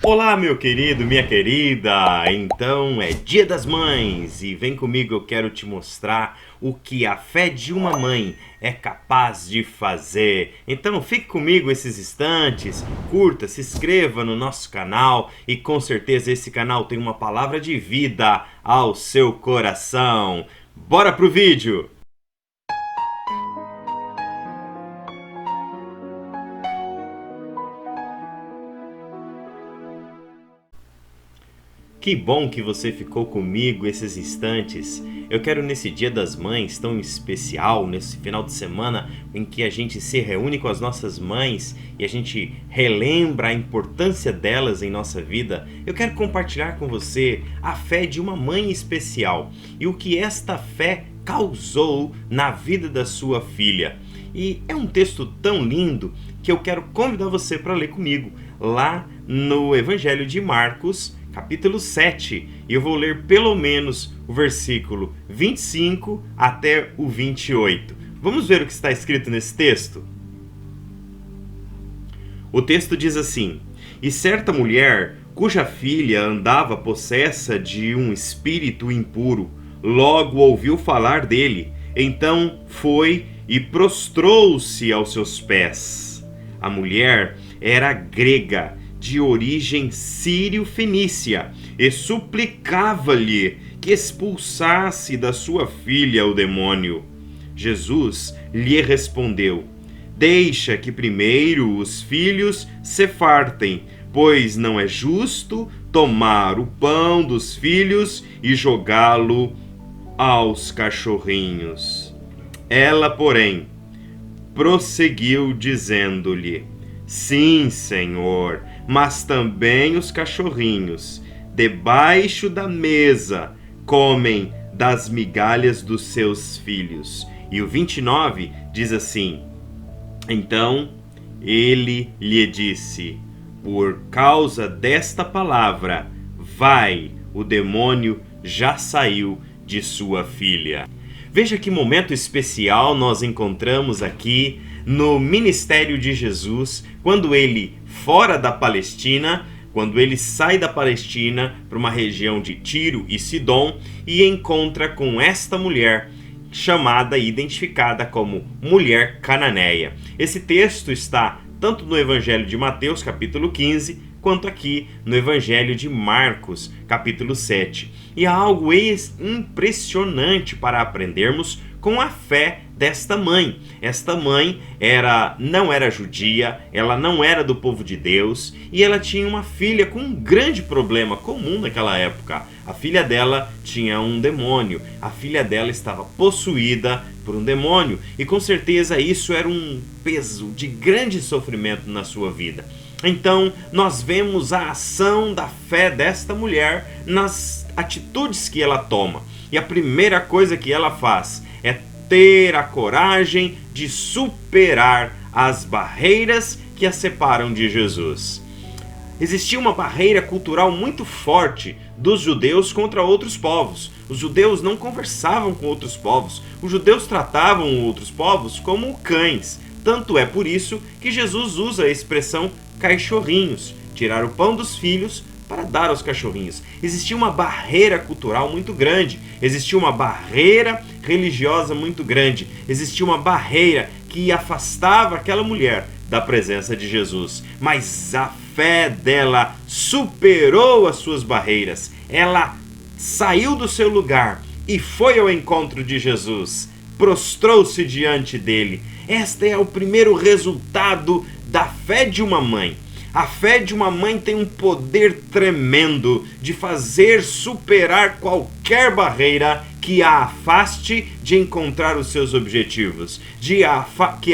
Olá, meu querido, minha querida! Então é Dia das Mães e vem comigo, eu quero te mostrar o que a fé de uma mãe é capaz de fazer. Então fique comigo esses instantes, curta, se inscreva no nosso canal e com certeza esse canal tem uma palavra de vida ao seu coração. Bora pro vídeo! Que bom que você ficou comigo esses instantes. Eu quero nesse Dia das Mães tão especial, nesse final de semana em que a gente se reúne com as nossas mães e a gente relembra a importância delas em nossa vida, eu quero compartilhar com você a fé de uma mãe especial e o que esta fé causou na vida da sua filha. E é um texto tão lindo que eu quero convidar você para ler comigo lá no Evangelho de Marcos, capítulo 7, e eu vou ler pelo menos o versículo 25 até o 28. Vamos ver o que está escrito nesse texto? O texto diz assim: E certa mulher, cuja filha andava possessa de um espírito impuro, logo ouviu falar dele, então foi e prostrou-se aos seus pés. A mulher era grega, de origem sírio-fenícia, e suplicava-lhe que expulsasse da sua filha o demônio. Jesus lhe respondeu: Deixa que primeiro os filhos se fartem, pois não é justo tomar o pão dos filhos e jogá-lo aos cachorrinhos. Ela, porém, prosseguiu dizendo-lhe: Sim, Senhor, mas também os cachorrinhos, debaixo da mesa, comem das migalhas dos seus filhos. E o 29 diz assim: Então ele lhe disse: Por causa desta palavra, vai, o demônio já saiu de sua filha. Veja que momento especial nós encontramos aqui no ministério de Jesus, quando ele, fora da Palestina, quando ele sai da Palestina para uma região de Tiro e Sidom e encontra com esta mulher chamada e identificada como mulher cananeia. Esse texto está tanto no Evangelho de Mateus, capítulo 15, quanto aqui no Evangelho de Marcos, capítulo 7. E há algo impressionante para aprendermos com a fé desta mãe. Esta mãe não era judia, ela não era do povo de Deus e ela tinha uma filha com um grande problema comum naquela época. A filha dela tinha um demônio, a filha dela estava possuída por um demônio e com certeza isso era um peso de grande sofrimento na sua vida. Então nós vemos a ação da fé desta mulher nas atitudes que ela toma. E a primeira coisa que ela faz é ter a coragem de superar as barreiras que a separam de Jesus. Existia uma barreira cultural muito forte dos judeus contra outros povos. Os judeus não conversavam com outros povos. Os judeus tratavam outros povos como cães. Tanto é por isso que Jesus usa a expressão cachorrinhos, tirar o pão dos filhos para dar aos cachorrinhos. Existia uma barreira cultural muito grande, existia uma barreira religiosa muito grande, existia uma barreira que afastava aquela mulher da presença de Jesus. Mas a fé dela superou as suas barreiras. Ela saiu do seu lugar e foi ao encontro de Jesus, prostrou-se diante dele. Este é o primeiro resultado da fé de uma mãe. A fé de uma mãe tem um poder tremendo de fazer superar qualquer barreira que a afaste de encontrar os seus objetivos, que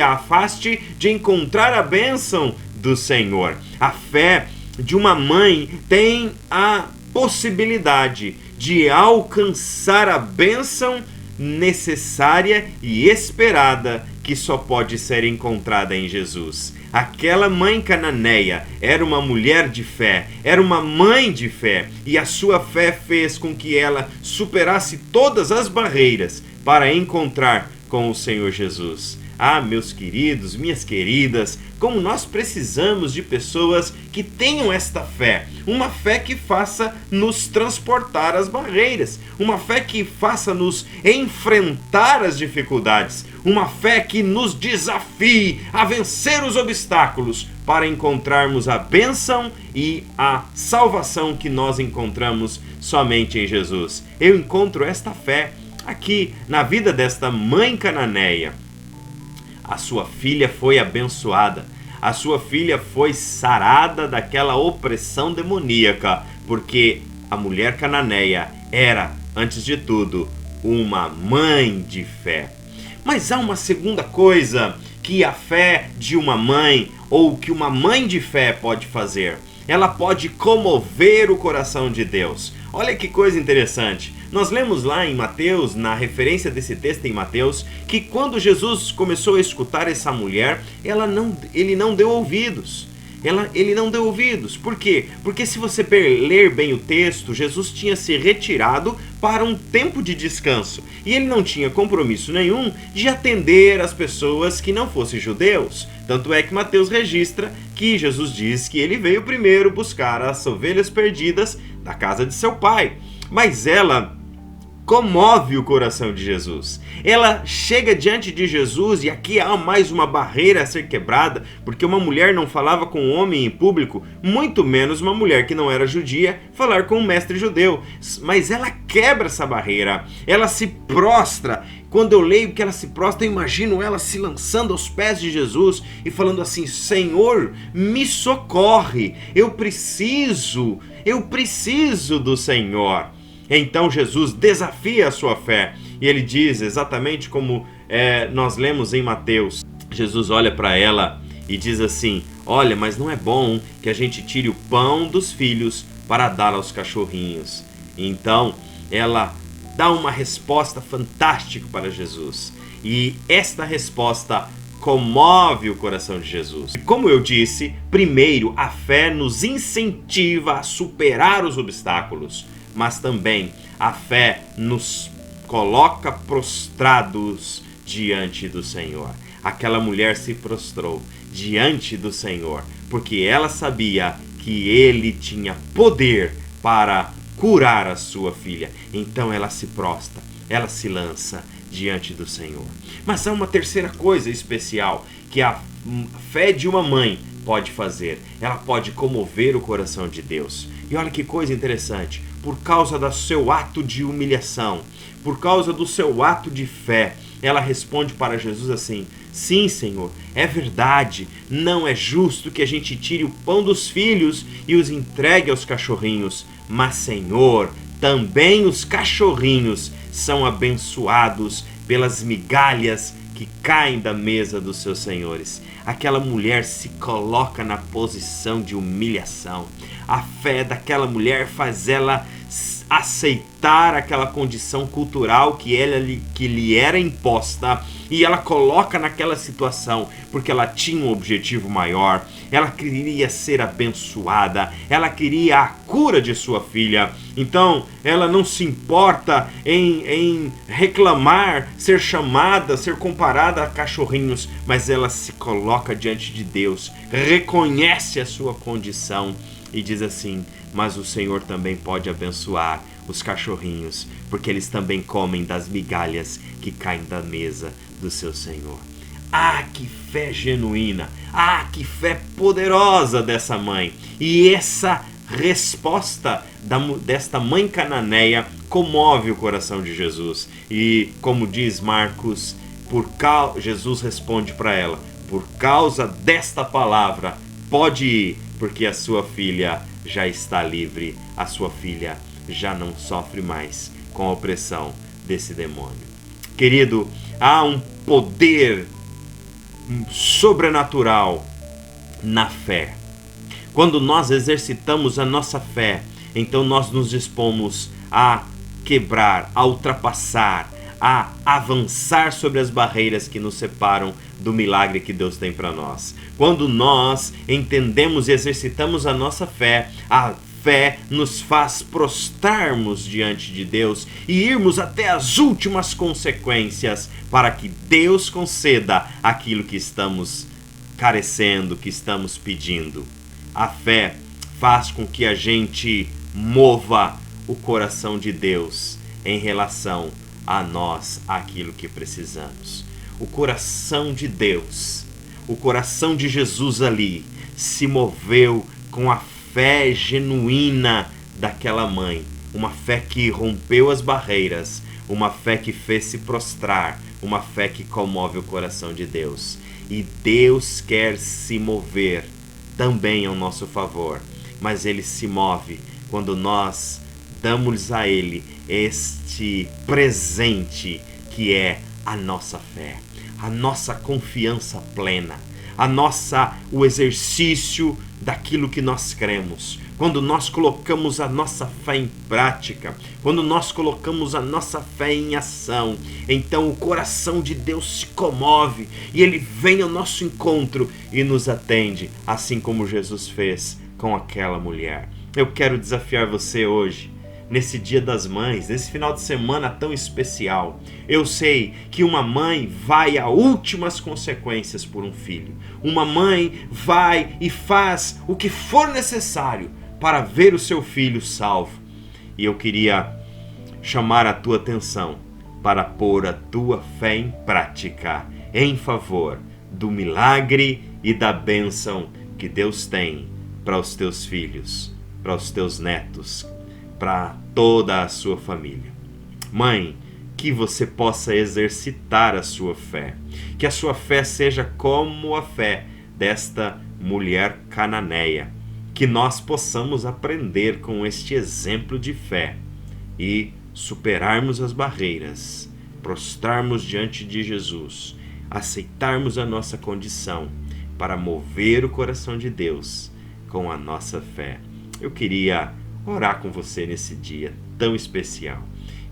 a afaste de encontrar a bênção do Senhor. A fé de uma mãe tem a possibilidade de alcançar a bênção necessária e esperada que só pode ser encontrada em Jesus. Aquela mãe cananeia era uma mulher de fé, era uma mãe de fé, e a sua fé fez com que ela superasse todas as barreiras para encontrar com o Senhor Jesus. Ah, meus queridos, minhas queridas, como nós precisamos de pessoas que tenham esta fé. Uma fé que faça nos transportar as barreiras. Uma fé que faça nos enfrentar as dificuldades. Uma fé que nos desafie a vencer os obstáculos para encontrarmos a bênção e a salvação que nós encontramos somente em Jesus. Eu encontro esta fé aqui na vida desta mãe cananeia. A sua filha foi abençoada, a sua filha foi sarada daquela opressão demoníaca, porque a mulher cananeia era, antes de tudo, uma mãe de fé. Mas há uma segunda coisa que a fé de uma mãe, ou que uma mãe de fé pode fazer. Ela pode comover o coração de Deus. Olha que coisa interessante. Nós lemos lá em Mateus, na referência desse texto em Mateus, que quando Jesus começou a escutar essa mulher, ele não deu ouvidos. Ele não deu ouvidos. Por quê? Porque se você ler bem o texto, Jesus tinha se retirado para um tempo de descanso. E ele não tinha compromisso nenhum de atender as pessoas que não fossem judeus. Tanto é que Mateus registra que Jesus diz que ele veio primeiro buscar as ovelhas perdidas da casa de seu pai. Mas ela comove o coração de Jesus. Ela chega diante de Jesus, e aqui há mais uma barreira a ser quebrada, porque uma mulher não falava com um homem em público, muito menos uma mulher que não era judia falar com um mestre judeu. Mas ela quebra essa barreira, ela se prostra. Quando eu leio que ela se prostra, eu imagino ela se lançando aos pés de Jesus e falando assim: Senhor, me socorre, eu preciso do Senhor. Então Jesus desafia a sua fé e ele diz exatamente como nós lemos em Mateus. Jesus olha para ela e diz assim: olha, mas não é bom que a gente tire o pão dos filhos para dar aos cachorrinhos. Então ela dá uma resposta fantástica para Jesus, e esta resposta comove o coração de Jesus. E como eu disse, primeiro, a fé nos incentiva a superar os obstáculos, mas também a fé nos coloca prostrados diante do Senhor. Aquela mulher se prostrou diante do Senhor, porque ela sabia que ele tinha poder para curar a sua filha. Então ela se prostra, ela se lança diante do Senhor. Mas há uma terceira coisa especial que a fé de uma mãe pode fazer. Ela pode comover o coração de Deus. E olha que coisa interessante. Por causa do seu ato de humilhação, por causa do seu ato de fé, ela responde para Jesus assim: sim, Senhor, é verdade, não é justo que a gente tire o pão dos filhos e os entregue aos cachorrinhos, mas, Senhor, também os cachorrinhos são abençoados pelas migalhas que caem da mesa dos seus senhores. Aquela mulher se coloca na posição de humilhação. A fé daquela mulher faz ela aceitar aquela condição cultural que lhe era imposta, e ela coloca naquela situação porque ela tinha um objetivo maior. Ela queria ser abençoada, ela queria a cura de sua filha. Então ela não se importa em reclamar, ser chamada, ser comparada a cachorrinhos, mas ela se coloca diante de Deus, reconhece a sua condição e diz assim: mas o Senhor também pode abençoar os cachorrinhos, porque eles também comem das migalhas que caem da mesa do seu Senhor. Ah, que fé genuína! Ah, que fé poderosa dessa mãe! E essa resposta desta mãe cananeia comove o coração de Jesus. E como diz Marcos, Jesus responde para ela: por causa desta palavra, pode ir, porque a sua filha já está livre, a sua filha já não sofre mais com a opressão desse demônio. Querido, há um poder sobrenatural na fé. Quando nós exercitamos a nossa fé, então nós nos dispomos a quebrar, a ultrapassar, a avançar sobre as barreiras que nos separam do milagre que Deus tem para nós. Quando nós entendemos e exercitamos a nossa fé, a fé nos faz prostrarmos diante de Deus e irmos até as últimas consequências para que Deus conceda aquilo que estamos carecendo, que estamos pedindo. A fé faz com que a gente mova o coração de Deus em relação a nós, aquilo que precisamos. O coração de Deus, o coração de Jesus ali, se moveu com a fé genuína daquela mãe. Uma fé que rompeu as barreiras, uma fé que fez se prostrar, uma fé que comove o coração de Deus. E Deus quer se mover também ao nosso favor, mas Ele se move quando nós damos a Ele este presente que é a nossa fé, a nossa confiança plena, o exercício daquilo que nós cremos. Quando nós colocamos a nossa fé em prática, quando nós colocamos a nossa fé em ação, então o coração de Deus se comove e Ele vem ao nosso encontro e nos atende, assim como Jesus fez com aquela mulher. Eu quero desafiar você hoje, nesse Dia das Mães, nesse final de semana tão especial. Eu sei que uma mãe vai a últimas consequências por um filho. Uma mãe vai e faz o que for necessário para ver o seu filho salvo. E eu queria chamar a tua atenção para pôr a tua fé em prática, em favor do milagre e da bênção que Deus tem para os teus filhos, para os teus netos, para toda a sua família. Mãe, que você possa exercitar a sua fé, que a sua fé seja como a fé desta mulher cananeia, que nós possamos aprender com este exemplo de fé e superarmos as barreiras, prostrarmos diante de Jesus, aceitarmos a nossa condição para mover o coração de Deus com a nossa fé. Eu queria orar com você nesse dia tão especial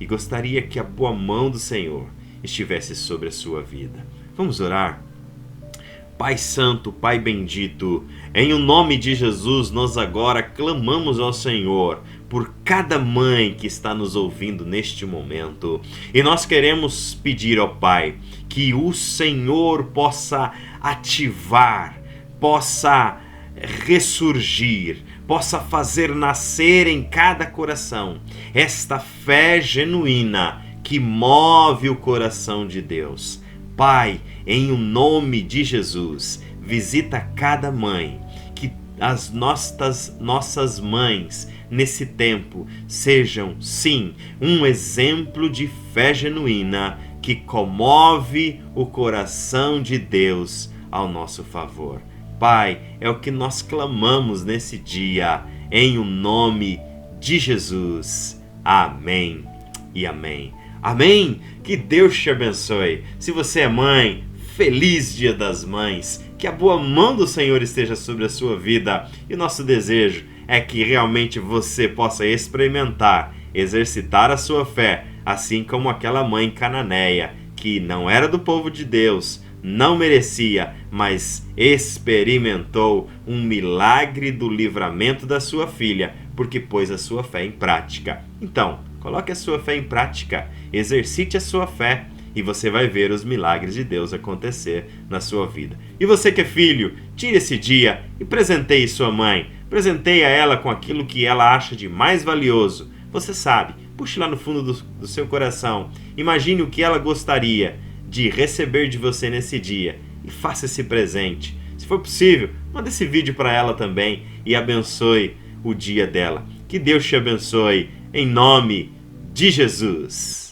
e gostaria que a boa mão do Senhor estivesse sobre a sua vida. Vamos orar? Pai Santo, Pai Bendito, em o nome de Jesus, nós agora clamamos ao Senhor por cada mãe que está nos ouvindo neste momento. E nós queremos pedir ao Pai que o Senhor possa ativar, possa ressurgir, possa fazer nascer em cada coração esta fé genuína que move o coração de Deus. Pai, em o nome de Jesus, visita cada mãe, que as nossas mães nesse tempo sejam, sim, um exemplo de fé genuína que comove o coração de Deus ao nosso favor. Pai, é o que nós clamamos nesse dia, em o nome de Jesus. Amém e amém. Amém? Que Deus te abençoe. Se você é mãe, feliz Dia das Mães. Que a boa mão do Senhor esteja sobre a sua vida. E o nosso desejo é que realmente você possa experimentar, exercitar a sua fé, assim como aquela mãe cananeia, que não era do povo de Deus, não merecia, mas experimentou um milagre do livramento da sua filha, porque pôs a sua fé em prática. Então, coloque a sua fé em prática, exercite a sua fé e você vai ver os milagres de Deus acontecer na sua vida. E você que é filho, tire esse dia e presenteie sua mãe, presenteie a ela com aquilo que ela acha de mais valioso. Você sabe, puxe lá no fundo do seu coração, imagine o que ela gostaria de receber de você nesse dia e faça esse presente. Se for possível, manda esse vídeo para ela também e abençoe o dia dela. Que Deus te abençoe em nome de Jesus.